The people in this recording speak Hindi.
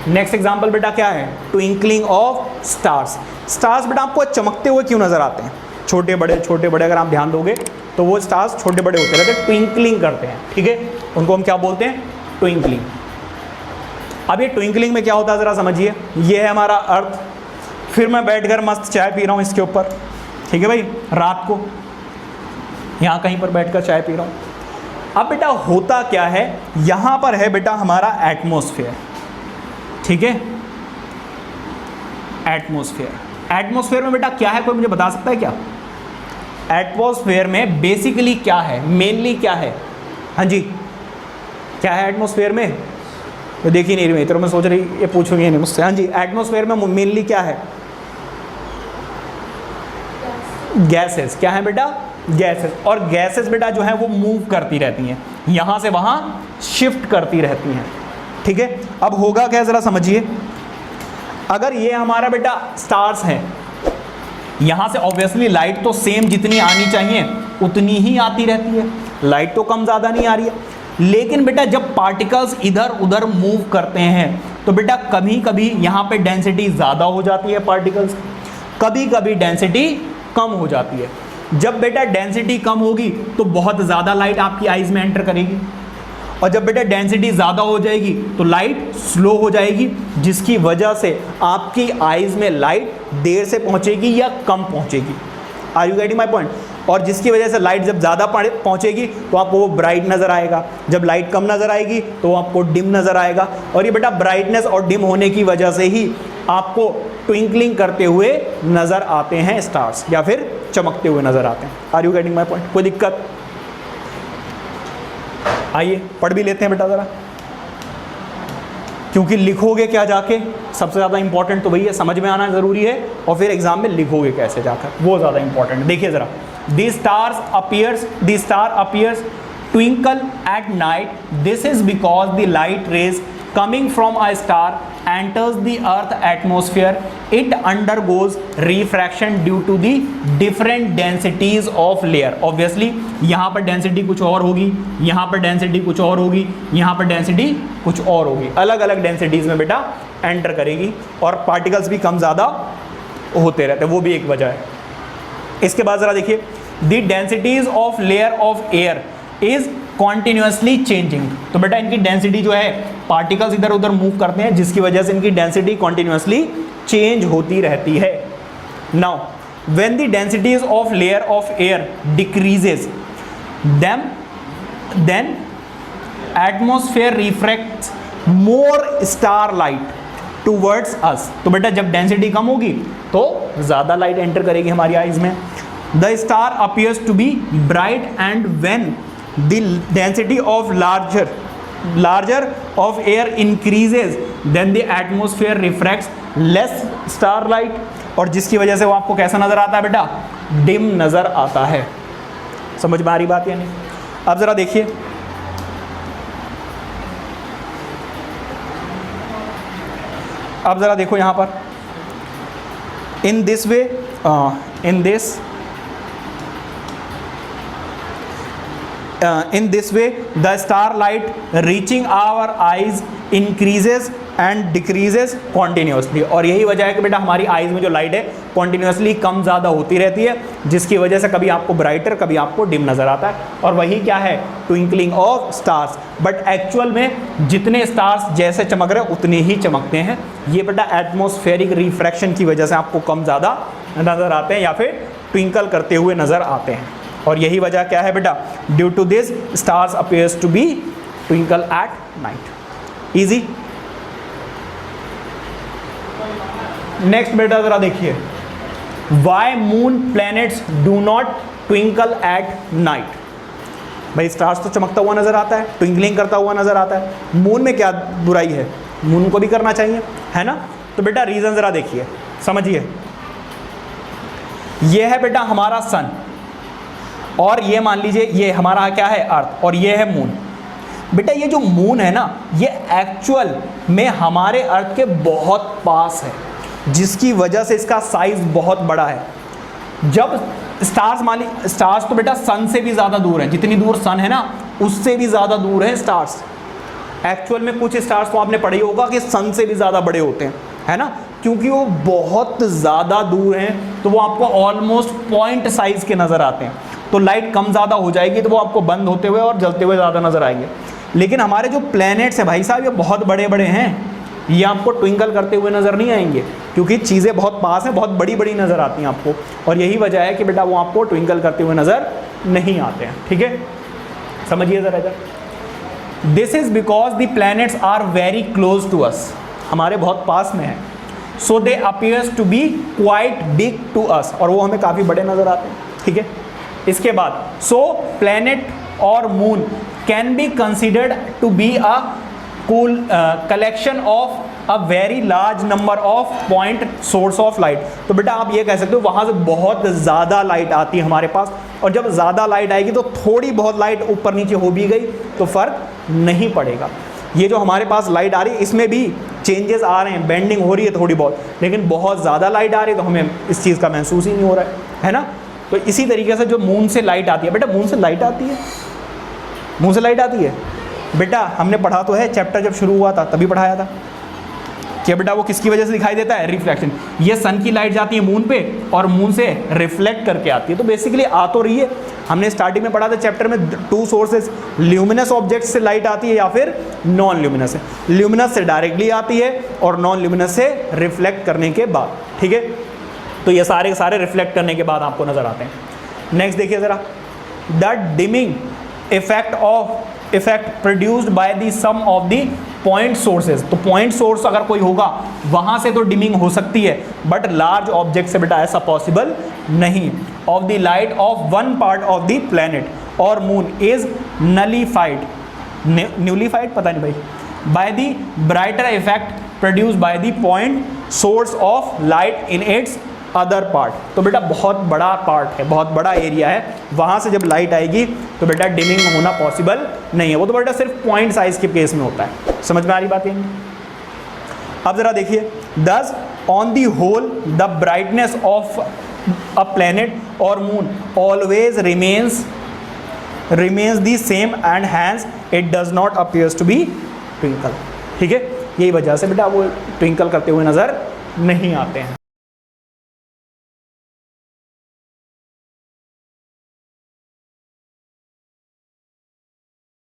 नेक्स्ट एग्जाम्पल बेटा क्या है, ट्विंकलिंग ऑफ स्टार्स। स्टार्स बेटा आपको चमकते हुए क्यों नजर आते हैं, छोटे बड़े अगर आप ध्यान दोगे तो वो स्टार्स छोटे बड़े होते रहते हैं, ट्विंकलिंग करते हैं, ठीक है, उनको हम क्या बोलते हैं, ट्विंकलिंग। अब ये ट्विंकलिंग में क्या होता है जरा समझिए, ये है हमारा अर्थ, फिर मैं बैठकर मस्त चाय पी रहा हूँ इसके ऊपर, ठीक है भाई, रात को यहाँ कहीं पर बैठकर चाय पी रहा हूँ। अब बेटा होता क्या है, यहाँ पर है बेटा हमारा एटमॉस्फेयर, ठीक है, एटमॉस्फेयर में बेटा क्या है, कोई मुझे बता सकता है क्या? एटमॉस्फेयर में बेसिकली क्या है, मेनली क्या है, हाँ जी क्या है एटमॉस्फेयर में, तो देखी नहीं रही, तो मैं सोच रही ये पूछूंगी नहीं मुझसे। हाँ जी, एटमॉस्फेयर में मेनली क्या है, गैसेस, क्या है बेटा, गैसेस। और गैसेस बेटा जो है वो मूव करती रहती हैं, यहाँ से वहाँ शिफ्ट करती रहती हैं, ठीक है। अब होगा क्या जरा समझिए, अगर ये हमारा बेटा स्टार्स है, यहाँ से ऑब्वियसली लाइट तो सेम जितनी आनी चाहिए उतनी ही आती रहती है, लाइट तो कम ज़्यादा नहीं आ रही है, लेकिन बेटा जब पार्टिकल्स इधर उधर मूव करते हैं तो बेटा कभी कभी यहाँ पे डेंसिटी ज़्यादा हो जाती है पार्टिकल्स, कभी कभी डेंसिटी कम हो जाती है। जब बेटा डेंसिटी कम होगी तो बहुत ज़्यादा लाइट आपकी आइज़ में एंटर करेगी, और जब बेटा डेंसिटी ज़्यादा हो जाएगी तो लाइट स्लो हो जाएगी, जिसकी वजह से आपकी आइज़ में लाइट देर से पहुंचेगी या कम पहुंचेगी। Are you getting my point? और जिसकी वजह से लाइट जब ज़्यादा पहुंचेगी तो आपको वो ब्राइट नज़र आएगा, जब लाइट कम नज़र आएगी तो आपको डिम नज़र आएगा। और ये बेटा ब्राइटनेस और डिम होने की वजह से ही आपको ट्विंकलिंग करते हुए नज़र आते हैं स्टार्स, या फिर चमकते हुए नज़र आते हैं। Are you getting my point? कोई दिक्कत? आइए पढ़ भी लेते हैं बेटा ज़रा, क्योंकि लिखोगे क्या जाके, सबसे ज़्यादा इंपॉर्टेंट तो वही है, समझ में आना ज़रूरी है, और फिर एग्जाम में लिखोगे कैसे जाकर, वो ज़्यादा इंपॉर्टेंट है। देखिए ज़रा, the star appears twinkle at night, this is because the light rays coming from a star enters the earth atmosphere, it undergoes refraction due to the different densities of layer। obviously यहाँ पर डेंसिटी कुछ और होगी, यहाँ पर डेंसिटी कुछ और होगी, यहाँ पर डेंसिटी कुछ और होगी, अलग अलग डेंसिटीज में बेटा एंटर करेगी, और पार्टिकल्स भी कम ज़्यादा होते रहते हैं, वो भी एक वजह है। इसके बाद ज़रा देखिए, the densities of layer of air is continuously changing. तो बेटा इनकी डेंसिटी जो है, पार्टिकल्स इधर उधर मूव करते हैं जिसकी वजह से इनकी डेंसिटी कॉन्टिन्यूसली चेंज होती रहती है। Now when the densities of layer of air decreases then atmosphere reflects more star light towards us. तो बेटा जब डेंसिटी कम होगी तो ज़्यादा लाइट एंटर करेगी हमारी आइज में। The star appears to be bright and when the density of larger of air increases then the atmosphere refracts less starlight, और जिसकी वजह से वो आपको कैसा नजर आता है बेटा, डिम नजर आता है। समझ में आ रही बात या नहीं? अब जरा देखिए, अब जरा देखो यहां पर, in this way in this way the starlight reaching our eyes increases and decreases continuously। और यही वजह है कि बेटा हमारी आइज में जो लाइट है कॉन्टिन्यूसली कम ज़्यादा होती रहती है, जिसकी वजह से कभी आपको ब्राइटर कभी आपको डिम नज़र आता है, और वही क्या है, twinkling of stars. But actual में जितने स्टार्स जैसे चमक रहे उतने ही चमकते हैं, ये बेटा एटमॉस्फेरिक रिफ्रैक्शन की वजह से आपको कम ज़्यादा नज़र आते हैं या फिर ट्विंकल करते हुए नज़र आते हैं। और यही वजह क्या है बेटा, due to this stars appears to be twinkle at night. Easy. Next बेटा जरा देखिए, why moon planets do not twinkle at night. भाई स्टार्स तो चमकता हुआ नजर आता है, ट्विंकलिंग करता हुआ नजर आता है, मून में क्या बुराई है, मून को भी करना चाहिए, है ना? तो बेटा रीजन जरा देखिए, समझिए। यह है बेटा हमारा सन, और ये मान लीजिए ये हमारा क्या है, अर्थ, और ये है मून। बेटा ये जो मून है ना, ये एक्चुअल में हमारे अर्थ के बहुत पास है, जिसकी वजह से इसका साइज बहुत बड़ा है। जब स्टार्स तो बेटा सन से भी ज़्यादा दूर है, जितनी दूर सन है ना उससे भी ज़्यादा दूर है स्टार्स। एक्चुअल में कुछ स्टार्स तो आपने पढ़ी होगा कि सन से भी ज़्यादा बड़े होते हैं, है ना, क्योंकि वो बहुत ज़्यादा दूर हैं तो वो आपको ऑलमोस्ट पॉइंट साइज़ के नज़र आते हैं। तो लाइट कम ज़्यादा हो जाएगी तो वो आपको बंद होते हुए और जलते हुए ज़्यादा नज़र आएंगे। लेकिन हमारे जो प्लैनेट्स हैं भाई साहब, ये बहुत बड़े बड़े हैं, ये आपको ट्विंकल करते हुए नज़र नहीं आएंगे, क्योंकि चीज़ें बहुत पास हैं, बहुत बड़ी बड़ी नज़र आती हैं आपको, और यही वजह है कि बेटा वो आपको ट्विंकल करते हुए नज़र नहीं आते हैं। ठीक है, समझिए ज़रा इधर। This is because the planets are very close to us, हमारे बहुत पास में है, so they appears to be quite big to us, और वो हमें काफ़ी बड़े नज़र आते हैं। ठीक है, इसके बाद सो प्लैनेट और moon can be considered to be a collection of a very large number of point source of light. तो बेटा आप ये कह सकते हो वहाँ से बहुत ज़्यादा लाइट आती है हमारे पास, और जब ज़्यादा लाइट आएगी तो थोड़ी बहुत लाइट ऊपर नीचे हो भी गई तो फ़र्क नहीं पड़ेगा। ये जो हमारे पास लाइट आ रही है इसमें भी चेंजेस आ रहे हैं, बेंडिंग हो रही है थोड़ी बहुत, लेकिन बहुत ज़्यादा लाइट आ रही है तो हमें इस चीज़ का महसूस ही नहीं हो रहा है ना। तो इसी तरीके से जो मून से लाइट आती है, बेटा मून से लाइट आती है, मून से लाइट आती है बेटा, हमने पढ़ा तो है, चैप्टर जब शुरू हुआ था तभी पढ़ाया था कि बेटा वो किसकी वजह से दिखाई देता है, रिफ्लेक्शन। ये सन की लाइट जाती है मून पे और मून से रिफ्लेक्ट करके आती है, तो बेसिकली आ तो रही है। हमने स्टार्टिंग में पढ़ा था चैप्टर में 2 सोर्सेज, ल्यूमिनस ऑब्जेक्ट से लाइट आती है या फिर नॉन ल्यूमिनस से। ल्यूमिनस से डायरेक्टली आती है और नॉन ल्यूमिनस से रिफ्लेक्ट करने के बाद। ठीक है, तो ये सारे के सारे रिफ्लेक्ट करने के बाद आपको नजर आते हैं। नेक्स्ट देखिए ज़रा, the dimming effect produced by the sum of the point sources. तो पॉइंट सोर्स अगर कोई होगा वहाँ से तो डिमिंग हो सकती है, बट लार्ज ऑब्जेक्ट से बेटा ऐसा पॉसिबल नहीं। Of the light of one part of the planet और मून इज नलीफाइड, न्यूलीफाइड पता नहीं भाई, by the brighter effect produced by the point source of light in its other part. तो बेटा बहुत बड़ा पार्ट है, बहुत बड़ा एरिया है, वहाँ से जब लाइट आएगी तो बेटा डिमिंग होना पॉसिबल नहीं है, वो तो बेटा सिर्फ पॉइंट साइज के केस में होता है। समझ में आ रही बात है? अब जरा देखिए, thus on the whole the brightness of a planet और moon always remains the same and hence it does not appears to be twinkle. ठीक है, यही वजह से बेटा वो ट्विंकल करते हुए नजर नहीं आते हैं।